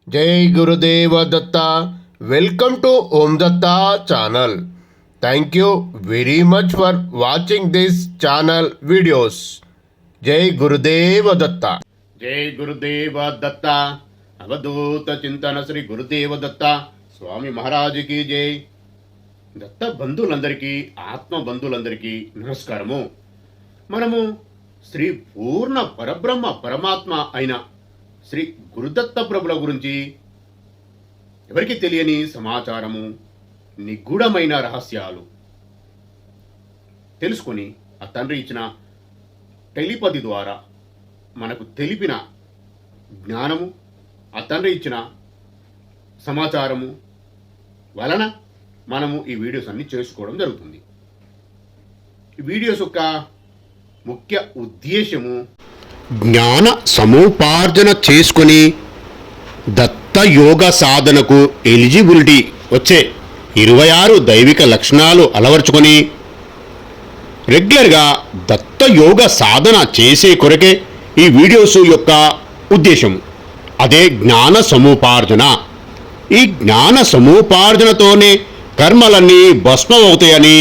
జై Gurudeva Datta. Welcome to Om Datta channel. Thank you very much for watching this channel videos. జై గురుదేవ దత్త. జై గురుదేవ దత్త. అవధూత చింతన శ్రీ గురుదేవ దత్త స్వామి మహారాజుకి జై. దత్త బంధువులందరికీ, ఆత్మ బంధువులందరికీ నమస్కారము. మనము శ్రీ పూర్ణ పరబ్రహ్మ పరమాత్మ అయిన శ్రీ గురుదత్త ప్రభుల గురించి ఎవరికి తెలియని సమాచారము, నిగూఢమైన రహస్యాలు తెలుసుకొని ఆ తండ్రి ఇచ్చిన టెలిపతి ద్వారా మనకు తెలిపిన జ్ఞానము, ఆ తండ్రి ఇచ్చిన సమాచారము వలన మనము ఈ వీడియోస్ అన్ని చేసుకోవడం జరుగుతుంది. ఈ వీడియోస్ యొక్క ముఖ్య ఉద్దేశము జ్ఞాన సముపార్జన చేసుకొని దత్త యోగ సాధనకు ఎలిజిబిలిటీ వచ్చే 26 దైవిక లక్షణాలు అలవర్చుకొని రెగ్యులర్గా దత్త యోగ సాధన చేసే కొరకే ఈ వీడియోస్ యొక్క ఉద్దేశం. అదే జ్ఞాన సముపార్జన. ఈ జ్ఞాన సముపార్జనతోనే కర్మలన్నీ భస్మమవుతాయని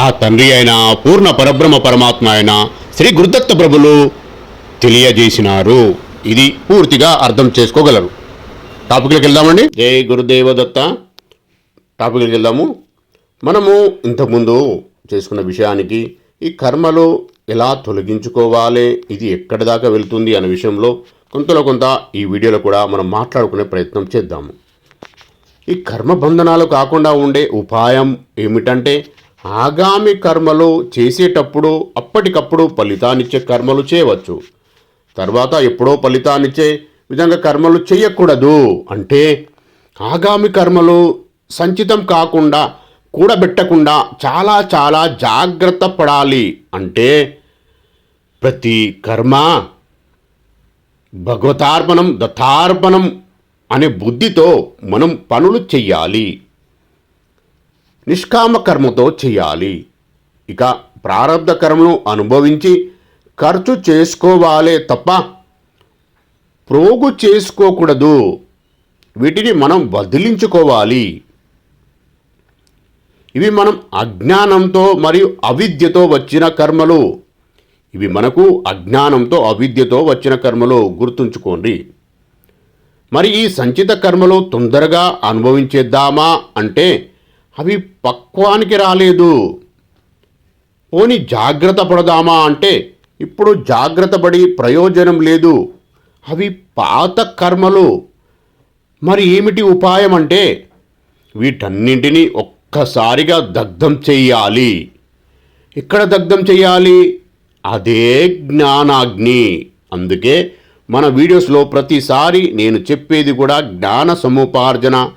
ఆ తండ్రి అయిన పూర్ణ పరబ్రహ్మ పరమాత్మ అయిన శ్రీ గురుదత్త ప్రభులు తెలియజేసినారు. ఇది పూర్తిగా అర్థం చేసుకోగలరు. టాపిక్లోకి వెళ్దామండి. జై గురుదేవ దత్త. టాపిక్లోకి వెళ్దాము. మనము ఇంతకుముందు చేసుకున్న విషయానికి ఈ కర్మలు ఎలా తొలగించుకోవాలి, ఇది ఎక్కడి దాకా వెళ్తుంది అనే విషయంలో కొంతలో కొంత ఈ వీడియోలో కూడా మనం మాట్లాడుకునే ప్రయత్నం చేద్దాము. ఈ కర్మ బంధనాలు కాకుండా ఉండే ఉపాయం ఏమిటంటే ఆగామి కర్మలు చేసేటప్పుడు అప్పటికప్పుడు ఫలితాన్నిచ్చే కర్మలు చేయవచ్చు. తర్వాత ఎప్పుడో ఫలితాన్నిచ్చే విధంగా కర్మలు చేయకూడదు. అంటే ఆగామి కర్మలు సంచితం కాకుండా, కూడబెట్టకుండా చాలా చాలా జాగ్రత్త పడాలి. అంటే ప్రతి కర్మ భగవతార్పణం, దత్తార్పణం అనే బుద్ధితో మనం పనులు చెయ్యాలి. నిష్కామ కర్మతో చేయాలి. ఇక ప్రారబ్ధ కర్మను అనుభవించి ఖర్చు చేసుకోవాలే తప్ప ప్రోగు చేసుకోకూడదు. వీటిని మనం వదిలించుకోవాలి. ఇవి మనం అజ్ఞానంతో మరియు అవిద్యతో వచ్చిన కర్మలు. ఇవి మనకు అజ్ఞానంతో అవిద్యతో వచ్చిన కర్మలు, గుర్తుంచుకోండి. మరి ఈ సంచిత కర్మలు తొందరగా అనుభవించేద్దామా అంటే అవి పక్వానికి రాలేదు. పోని జాగ్రత్త పడదామా అంటే ఇప్పుడు జాగ్రత్త పడి ప్రయోజనం లేదు. అవి పాత కర్మలు. మరి ఏమిటి ఉపాయం అంటే వీటన్నింటినీ ఒక్కసారిగా దగ్ధం చెయ్యాలి. ఎక్కడ దగ్ధం చెయ్యాలి? అదే జ్ఞానాగ్ని. అందుకే మన వీడియోస్లో ప్రతిసారి నేను చెప్పేది కూడా జ్ఞాన సముపార్జన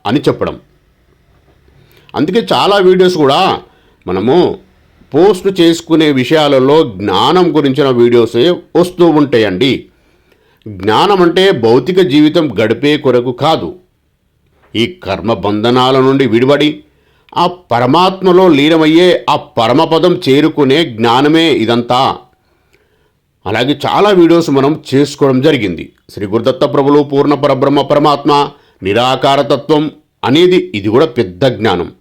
అని చెప్పడం. అందుకే చాలా వీడియోస్ కూడా మనము పోస్ట్ చేసుకునే విషయాలలో జ్ఞానం గురించిన వీడియోసే వస్తూ ఉంటాయండి. జ్ఞానం అంటే భౌతిక జీవితం గడిపే కొరకు కాదు. ఈ కర్మ బంధనాల నుండి విడిపడి ఆ పరమాత్మలో లీనమయ్యే ఆ పరమపదం చేరుకునే జ్ఞానమే ఇదంతా. అలాగే చాలా వీడియోస్ మనం చేసుకోవడం జరిగింది. శ్రీ గురుదత్త ప్రభులు పూర్ణ పరబ్రహ్మ పరమాత్మ నిరాకారతత్వం అనేది ఇది కూడా పెద్ద జ్ఞానం.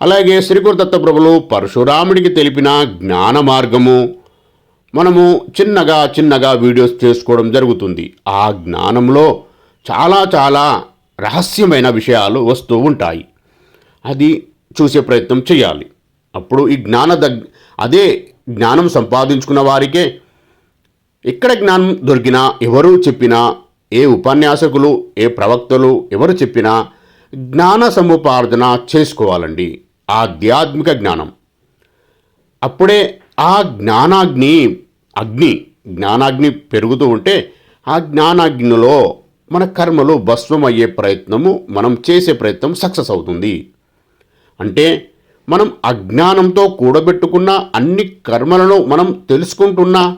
అలాగే శ్రీ గురుదత్త ప్రభులు పరశురాముడికి తెలిపిన జ్ఞాన మార్గము మనము చిన్నగా వీడియోస్ చేసుకోవడం జరుగుతుంది. ఆ జ్ఞానంలో చాలా చాలా రహస్యమైన విషయాలు వస్తూ ఉంటాయి. అది చూసే ప్రయత్నం చేయాలి. అప్పుడు ఈ అదే జ్ఞానం సంపాదించుకున్న వారికే ఎక్కడ జ్ఞానం దొరికినా, ఎవరు చెప్పినా, ఏ ఉపన్యాసకులు, ఏ ప్రవక్తలు ఎవరు చెప్పినా జ్ఞాన సముపార్జన చేసుకోవాలండి. ఆధ్యాత్మిక జ్ఞానం. అప్పుడే ఆ జ్ఞానాగ్ని పెరుగుతూ ఉంటే ఆ జ్ఞానాగ్నిలో మన కర్మలు భస్మమయ్యే ప్రయత్నము, మనం చేసే ప్రయత్నం సక్సెస్ అవుతుంది. అంటే మనం అజ్ఞానంతో కూడబెట్టుకున్న అన్ని కర్మలను మనం తెలుసుకుంటున్నా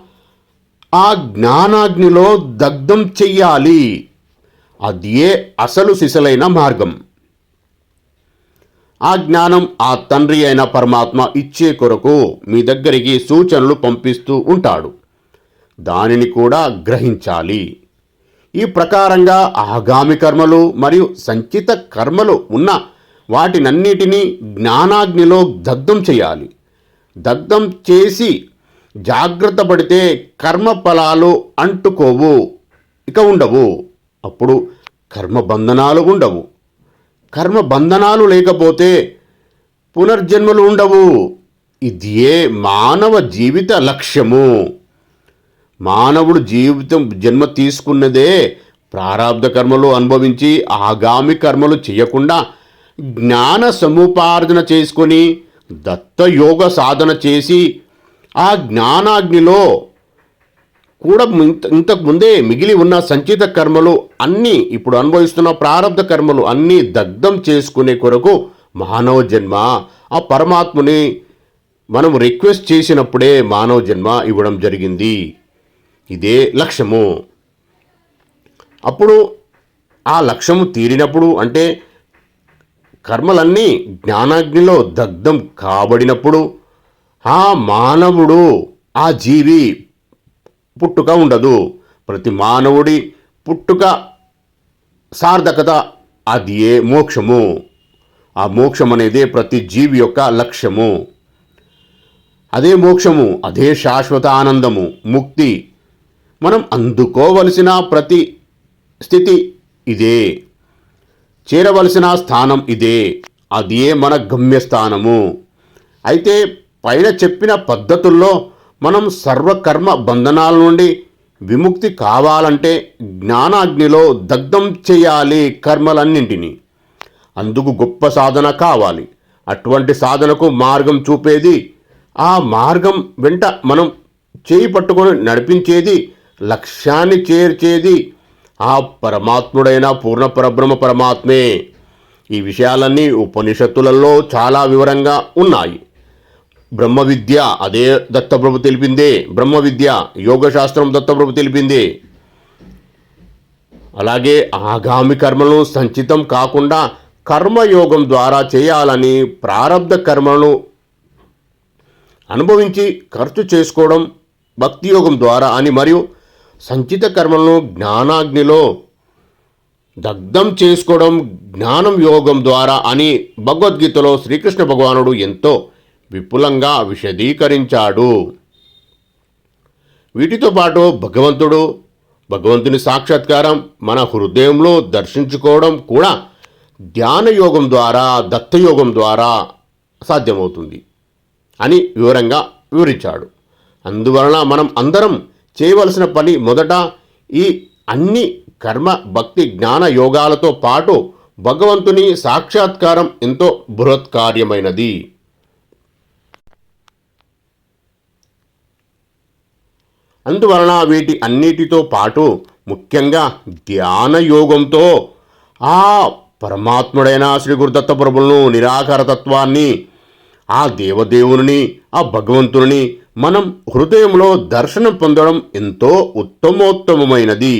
ఆ జ్ఞానాగ్నిలో దగ్ధం చెయ్యాలి. అదే అసలు సిసలైన మార్గం. ఆ జ్ఞానం ఆ తండ్రి అయిన పరమాత్మ ఇచ్చే కొరకు మీ దగ్గరికి సూచనలు పంపిస్తూ ఉంటాడు. దానిని కూడా గ్రహించాలి. ఈ ప్రకారంగా ఆగామి కర్మలు మరియు సంచిత కర్మలు ఉన్న వాటినన్నిటినీ జ్ఞానాగ్నిలో దగ్ధం చేయాలి. దగ్ధం చేసి జాగ్రత్త పడితే కర్మ ఫలాలు అంటుకోవు, ఇక ఉండవు. అప్పుడు కర్మ బంధనాలు ఉండవు. కర్మ బంధనాలు లేకపోతే పునర్జన్మలు ఉండవు. ఇదే మానవ జీవిత లక్ష్యము. మానవుడు జన్మ తీసుకున్నదే ప్రారాబ్ధ కర్మలు అనుభవించి ఆగామి కర్మలు చేయకుండా జ్ఞాన సముపార్జన చేసుకొని దత్తయోగ సాధన చేసి ఆ జ్ఞానాగ్నిలో కూడా ఇంతకు ముందే మిగిలి ఉన్న సంచిత కర్మలు అన్నీ, ఇప్పుడు అనుభవిస్తున్న ప్రారబ్ధ కర్మలు అన్నీ దగ్ధం చేసుకునే కొరకు మానవ జన్మ, ఆ పరమాత్ముని మనం రిక్వెస్ట్ చేసినప్పుడే మానవ జన్మ ఇవ్వడం జరిగింది. ఇదే లక్ష్యము. అప్పుడు ఆ లక్ష్యము తీరినప్పుడు, అంటే కర్మలన్నీ జ్ఞానాగ్నిలో దగ్ధం కాబడినప్పుడు ఆ మానవుడు, ఆ జీవి పుట్టుక ఉండదు. ప్రతి మానవుడి పుట్టుక సార్థకత అది ఏ మోక్షము. ఆ మోక్షం అనేదే ప్రతి జీవి యొక్క లక్ష్యము. అదే మోక్షము, అదే శాశ్వత ఆనందము, ముక్తి. మనం అందుకోవలసిన ప్రతి స్థితి ఇదే, చేరవలసిన స్థానం ఇదే, అదే మన గమ్యస్థానము. అయితే పైన చెప్పిన పద్ధతుల్లో మనం సర్వకర్మ బంధనాల నుండి విముక్తి కావాలంటే జ్ఞానాగ్నిలో దగ్ధం చేయాలి కర్మలన్నింటినీ. అందుకు గొప్ప సాధన కావాలి. అటువంటి సాధనకు మార్గం చూపేది, ఆ మార్గం వెంట మనం చేయి పట్టుకొని నడిపించేది, లక్ష్యాన్ని చేర్చేది ఆ పరమాత్ముడైన పూర్ణ పరబ్రహ్మ పరమాత్మే. ఈ విషయాలన్నీ ఉపనిషత్తులలో చాలా వివరంగా ఉన్నాయి. బ్రహ్మ విద్య అదే దత్తప్రభు తెలిపిందే. బ్రహ్మ విద్య యోగశాస్త్రం దత్తప్రభు తెలిపిందే. అలాగే ఆగామి కర్మలను సంచితం కాకుండా కర్మయోగం ద్వారా చేయాలని, ప్రారబ్ధ కర్మలను అనుభవించి ఖర్చు చేసుకోవడం భక్తి యోగం ద్వారా అని, మరియు సంచిత కర్మలను జ్ఞానాగ్నిలో దగ్ధం చేసుకోవడం జ్ఞానం యోగం ద్వారా అని భగవద్గీతలో శ్రీకృష్ణ భగవానుడు ఎంతో విపులంగా విశదీకరించాడు. వీటితో పాటు భగవంతుని సాక్షాత్కారం మన హృదయంలో దర్శించుకోవడం కూడా ధ్యానయోగం ద్వారా, దత్తయోగం ద్వారా సాధ్యమవుతుంది అని వివరంగా వివరించాడు. అందువలన మనం అందరం చేయవలసిన పని మొదట ఈ అన్ని కర్మ, భక్తి, జ్ఞాన యోగాలతో పాటు భగవంతుని సాక్షాత్కారం ఎంతో బృహత్కార్యమైనది. అందువలన వీటి అన్నిటితో పాటు ముఖ్యంగా ధ్యాన యోగంతో ఆ పరమాత్ముడైన శ్రీ గురుదత్త ప్రభువులను, నిరాకారతత్వాన్ని, ఆ దేవదేవుని, ఆ భగవంతుని మనం హృదయంలో దర్శనం పొందడం ఎంతో ఉత్తమోత్తమైనది.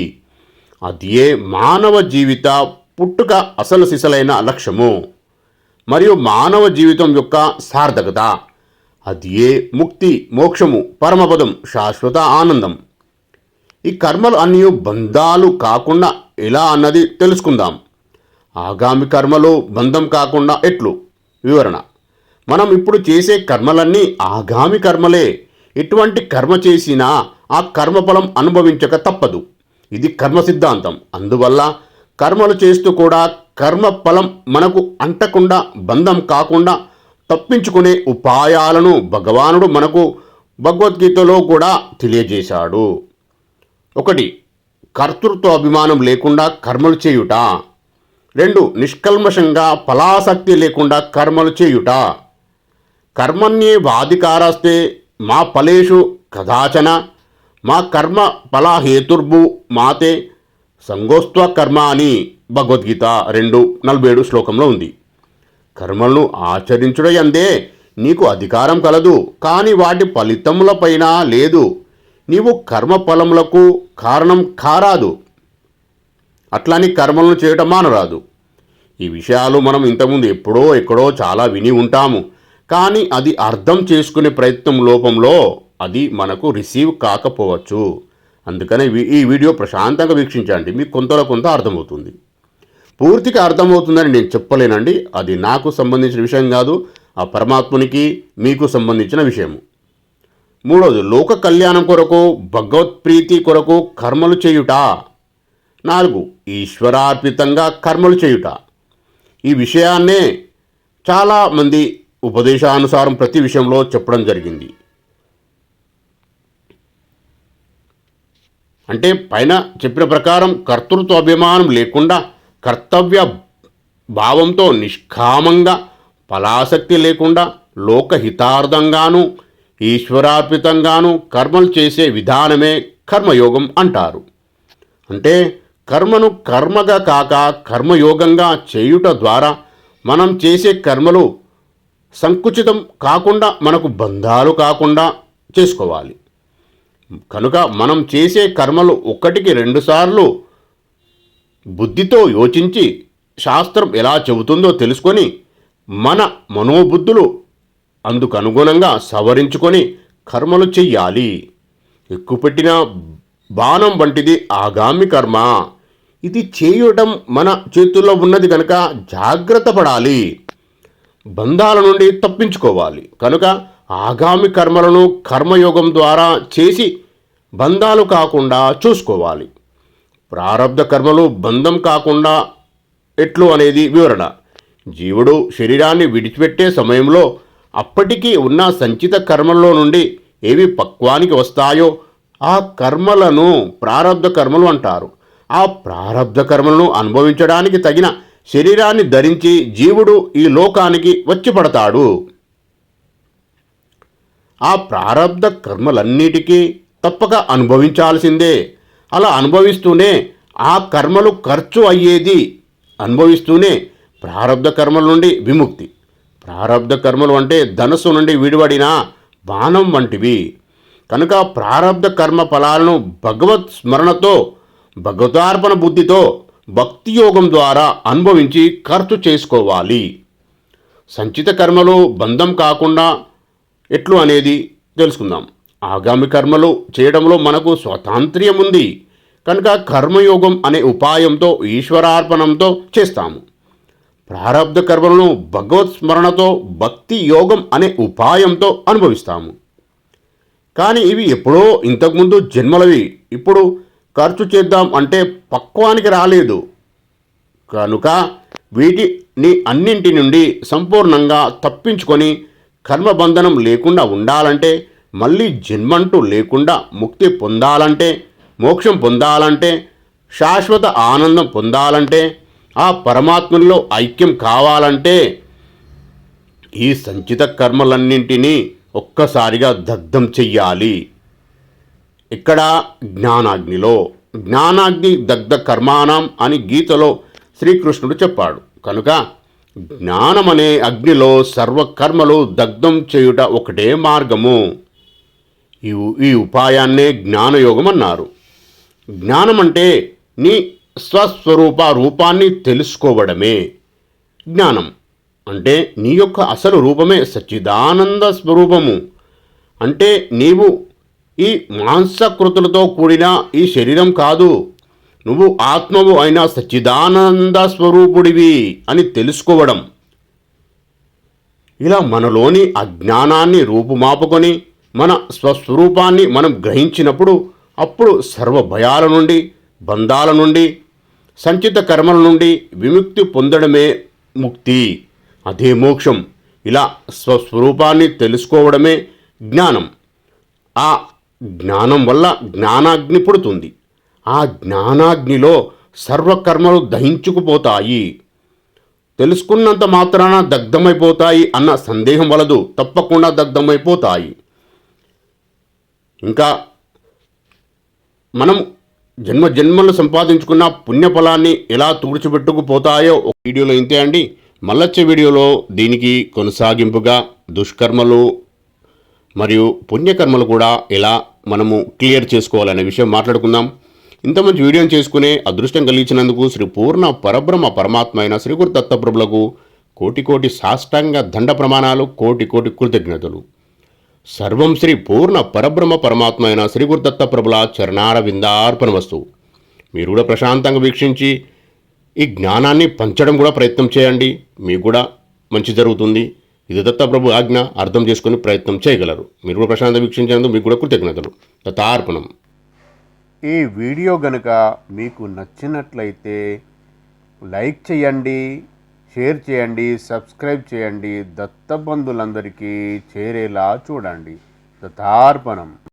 అదే మానవ జీవిత పుట్టుక అసలు సిసలైన లక్ష్యము మరియు మానవ జీవితం యొక్క సార్థకత. అదే ముక్తి, మోక్షము, పరమపదం, శాశ్వత ఆనందం. ఈ కర్మలు అన్నీ బంధాలు కాకుండా ఎలా అన్నది తెలుసుకుందాం. ఆగామి కర్మలు బంధం కాకుండా ఎట్లు? వివరణ. మనం ఇప్పుడు చేసే కర్మలన్నీ ఆగామి కర్మలే. ఎటువంటి కర్మ చేసినా ఆ కర్మఫలం అనుభవించక తప్పదు. ఇది కర్మ సిద్ధాంతం. అందువల్ల కర్మలు చేస్తూ కూడా కర్మ ఫలం మనకు అంటకుండా, బంధం కాకుండా తప్పించుకునే ఉపాయాలను భగవానుడు మనకు భగవద్గీతలో కూడా తెలియజేశాడు. 1. కర్తృత్వ అభిమానం లేకుండా కర్మలు చేయుట. 2. నిష్కల్మషంగా ఫలాసక్తి లేకుండా కర్మలు చేయుట. కర్మణ్యేవాధికారస్తే మా ఫలేషు కదాచన మా కర్మ ఫలహేతుర్భు మాతే సంగోస్త్వ కర్మ అని భగవద్గీత 2:47 శ్లోకంలో ఉంది. కర్మలను ఆచరించుటయందే నీకు అధికారం కలదు, కానీ వాటి ఫలితములపైన లేదు. నీవు కర్మఫలములకు కారణం కారాదు, అట్లని కర్మలను చేయటం మానరాదు. ఈ విషయాలు మనం ఇంతకుముందు ఎక్కడో చాలా విని ఉంటాము. కానీ అది అర్థం చేసుకునే ప్రయత్నం లోపంలో అది మనకు రిసీవ్ కాకపోవచ్చు. అందుకనే ఈ వీడియో ప్రశాంతంగా వీక్షించండి, మీకు కొంతలో కొంత అర్థమవుతుంది. పూర్తిగా అర్థమవుతుందని నేను చెప్పలేనండి, అది నాకు సంబంధించిన విషయం కాదు, ఆ పరమాత్మునికి మీకు సంబంధించిన విషయము. మూడవది, లోక కళ్యాణం కొరకు భగవత్ప్రీతి కొరకు కర్మలు చేయుట. 4, ఈశ్వరార్పితంగా కర్మలు చేయుట. ఈ విషయాన్నే చాలామంది ఉపదేశానుసారం ప్రతి విషయంలో చెప్పడం జరిగింది. అంటే పైన చెప్పిన ప్రకారం కర్తృత్వ అభిమానం లేకుండా కర్తవ్య భావంతో నిష్కామంగా ఫలాసక్తి లేకుండా లోకహితార్థంగాను ఈశ్వరార్పితంగాను కర్మలు చేసే విధానమే కర్మయోగం అంటారు. అంటే కర్మను కర్మగా కాక కర్మయోగంగా చేయుట ద్వారా మనం చేసే కర్మలు సంకుచితం కాకుండా మనకు బంధాలు కాకుండా చేసుకోవాలి. కనుక మనం చేసే కర్మలు 1కి 2 సార్లు బుద్ధితో యోచించి శాస్త్రం ఎలా చెబుతుందో తెలుసుకొని మన మనోబుద్ధులు అందుకు అనుగుణంగా సవరించుకొని కర్మలు చెయ్యాలి. ఎక్కుపెట్టిన బాణం వంటిది ఆగామి కర్మ. ఇది చేయడం మన చేతుల్లో ఉన్నది కనుక జాగ్రత్త పడాలి, బంధాల నుండి తప్పించుకోవాలి. కనుక ఆగామి కర్మలను కర్మయోగం ద్వారా చేసి బంధాలు కాకుండా చూసుకోవాలి. ప్రారబ్ధ కర్మలు బంధం కాకుండా ఎట్లు అనేది వివరణ. జీవుడు శరీరాన్ని విడిచిపెట్టే సమయంలో అప్పటికీ ఉన్న సంచిత కర్మల్లో నుండి ఏవి పక్వానికి వస్తాయో ఆ కర్మలను ప్రారబ్ధ కర్మలు అంటారు. ఆ ప్రారబ్ధ కర్మలను అనుభవించడానికి తగిన శరీరాన్ని ధరించి జీవుడు ఈ లోకానికి వచ్చి పడతాడు. ఆ ప్రారబ్ధ కర్మలన్నిటికీ తప్పక అనుభవించాల్సిందే. అలా అనుభవిస్తూనే ఆ కర్మలు ఖర్చు అయ్యేది అనుభవిస్తూనే ప్రారబ్ధ కర్మల నుండి విముక్తి. ప్రారబ్ధ కర్మలు అంటే ధనస్సు నుండి విడివడిన బాణం వంటివి. కనుక ప్రారబ్ధ కర్మ ఫలాలను భగవత్ స్మరణతో భగవతార్పణ బుద్ధితో భక్తి యోగం ద్వారా అనుభవించి ఖర్చు చేసుకోవాలి. సంచిత కర్మలు బంధం కాకుండా ఎట్లు అనేది తెలుసుకుందాం. ఆగామి కర్మలు చేయడంలో మనకు స్వాతంత్ర్యం ఉంది కనుక కర్మయోగం అనే ఉపాయంతో ఈశ్వరార్పణంతో చేస్తాము. ప్రారబ్ధ కర్మలను భగవత్ స్మరణతో భక్తి యోగం అనే ఉపాయంతో అనుభవిస్తాము. కానీ ఇవి ఎప్పుడో ఇంతకుముందు జన్మలవి, ఇప్పుడు ఖర్చు చేద్దాం అంటే పక్వానికి రాలేదు. కనుక వీటిని అన్నింటి నుండి సంపూర్ణంగా తప్పించుకొని కర్మబంధనం లేకుండా ఉండాలంటే, మళ్ళీ జన్మంటూ లేకుండా ముక్తి పొందాలంటే, మోక్షం పొందాలంటే, శాశ్వత ఆనందం పొందాలంటే, ఆ పరమాత్మలో ఐక్యం కావాలంటే ఈ సంచిత కర్మలన్నింటినీ ఒక్కసారిగా దగ్ధం చెయ్యాలి. ఇక్కడ జ్ఞానాగ్నిలో జ్ఞానాగ్ని దగ్ధ కర్మాణం అని గీతలో శ్రీకృష్ణుడు చెప్పాడు. కనుక జ్ఞానమనే అగ్నిలో సర్వకర్మలు దగ్ధం చేయుట ఒకటే మార్గము. ఈ ఉపాయాన్నే జ్ఞానయోగం అన్నారు. జ్ఞానం అంటే నీ స్వస్వరూప రూపాన్ని తెలుసుకోవడమే జ్ఞానం. అంటే నీ యొక్క అసలు రూపమే సచ్చిదానంద స్వరూపము. అంటే నీవు ఈ మాంసకృతులతో కూడిన ఈ శరీరం కాదు, నువ్వు ఆత్మవు అయిన సచ్చిదానంద స్వరూపుడివి అని తెలుసుకోవడం. ఇలా మనలోని అజ్ఞానాన్ని రూపుమాపుకొని మన స్వస్వరూపాన్ని మనం గ్రహించినప్పుడు అప్పుడు సర్వ భయాల నుండి బంధాల నుండి సంచిత కర్మల నుండి విముక్తి పొందడమే ముక్తి, అదే మోక్షం. ఇలా స్వస్వరూపాన్ని తెలుసుకోవడమే జ్ఞానం. ఆ జ్ఞానం వల్ల జ్ఞానాగ్ని పుడుతుంది. ఆ జ్ఞానాగ్నిలో సర్వకర్మలు దహించుకుపోతాయి. తెలుసుకున్నంత మాత్రాన దగ్ధమైపోతాయి అన్న సందేహం వలదు, తప్పకుండా దగ్ధమైపోతాయి. ఇంకా మనం జన్మలు సంపాదించుకున్న పుణ్యఫలాన్ని ఎలా తుడిచిపెట్టుకుపోతాయో ఒక వీడియోలో ఇంతే అండి. మళ్ళొచ్చే వీడియోలో దీనికి కొనసాగింపుగా దుష్కర్మలు మరియు పుణ్యకర్మలు కూడా ఎలా మనము క్లియర్ చేసుకోవాలనే విషయం మాట్లాడుకుందాం. ఇంత మంచి వీడియోని చేసుకునే అదృష్టం కలిగించినందుకు శ్రీ పూర్ణ పరబ్రహ్మ పరమాత్మ అయిన శ్రీ గురు దత్తప్రభులకు కోటి కోటి సాష్టాంగ దండ ప్రమాణాలు, కోటి కోటి కృతజ్ఞతలు. సర్వం శ్రీ పూర్ణ పరబ్రహ్మ పరమాత్మ అయిన శ్రీ గురుదత్త ప్రభుల చరణార విందార్పణ వస్తువు. మీరు కూడా ప్రశాంతంగా వీక్షించి ఈ జ్ఞానాన్ని పంచడం కూడా ప్రయత్నం చేయండి. మీకు కూడా మంచి జరుగుతుంది. ఇది దత్తప్రభు ఆజ్ఞ, అర్థం చేసుకుని ప్రయత్నం చేయగలరు. మీరు కూడా ప్రశాంతంగా వీక్షించేందుకు మీకు కూడా కృతజ్ఞతలు. దత్తార్పణం. ఈ వీడియో గనుక మీకు నచ్చినట్లయితే లైక్ చేయండి, షేర్ చేయండి, సబ్స్క్రైబ్ చేయండి. దత్తబంధులందరికీ చేరేలా చూడండి. దత్తార్పణం.